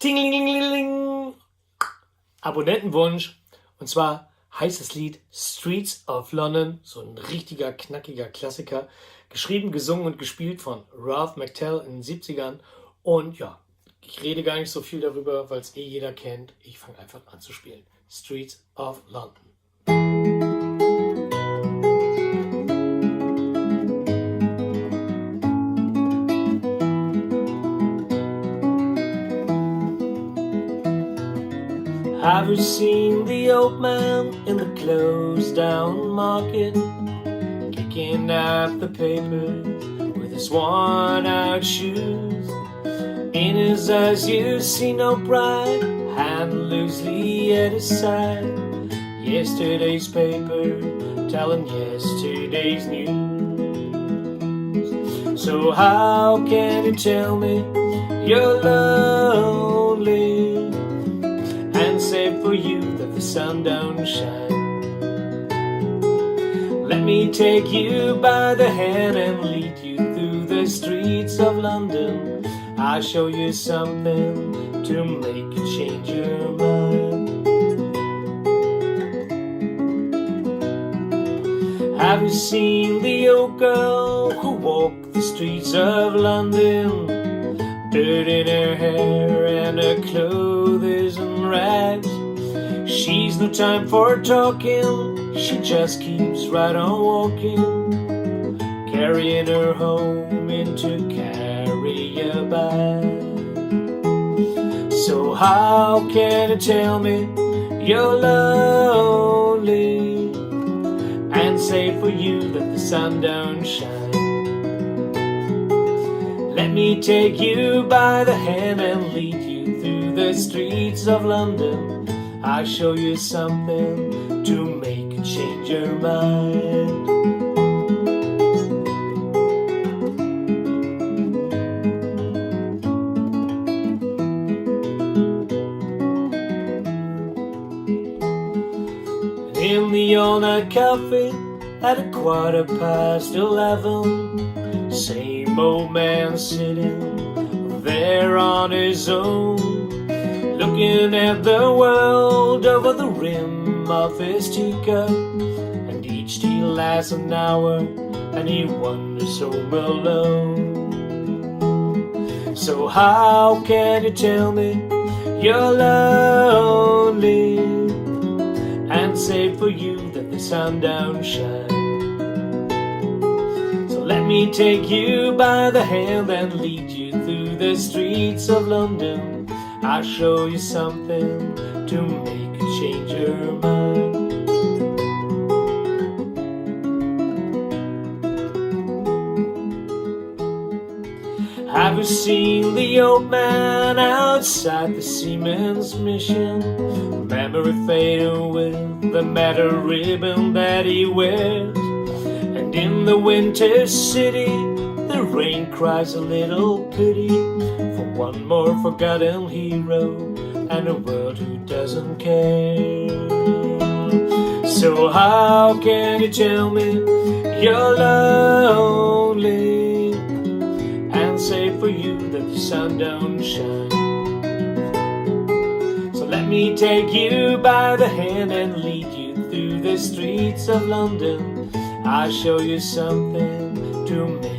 Tingelingeling. Abonnentenwunsch. Und zwar heißt das Lied Streets of London, so ein richtiger, knackiger Klassiker. Geschrieben, gesungen und gespielt von Ralph McTell in den 70ern. Und ja, ich rede gar nicht so viel darüber, weil es jeder kennt. Ich fange einfach an zu spielen. Streets of London. Have you seen the old man in the closed down market, kicking at the papers with his worn out shoes? In his eyes you see no pride, hand loosely at his side. Yesterday's paper telling yesterday's news. So how can you tell me you're lonely and say for you that the sun don't shine? Let me take you by the hand and lead you through the streets of London. I'll show you something to make you change your mind. Have you seen the old girl who walked the streets of London? Dirt in her hair and her clothes in rags. She's no time for talking, she just keeps right on walking, carrying her home into carrier bag. So how can you tell me you're lonely and say for you that the sun don't shine? Let me take you by the hand and lead you through the streets of London. I'll show you something to make you change your mind. In the all-night cafe at 11:15, same old man sitting there on his own, looking at the world over the rim of his teacup. And each tea lasts an hour and he wanders home alone. So how can you tell me you're lonely and say for you that the sun don't shine? So let me take you by the hand and lead you through the streets of London. I'll show you something to make you change your mind. Have you seen the old man outside the Seamen's Mission? Memory fading with the metal ribbon that he wears. And in the winter city, the rain cries a little pity for one more forgotten hero and a world who doesn't care. So how can you tell me you're lonely and say for you that the sun don't shine? So let me take you by the hand and lead you through the streets of London. I'll show you something to make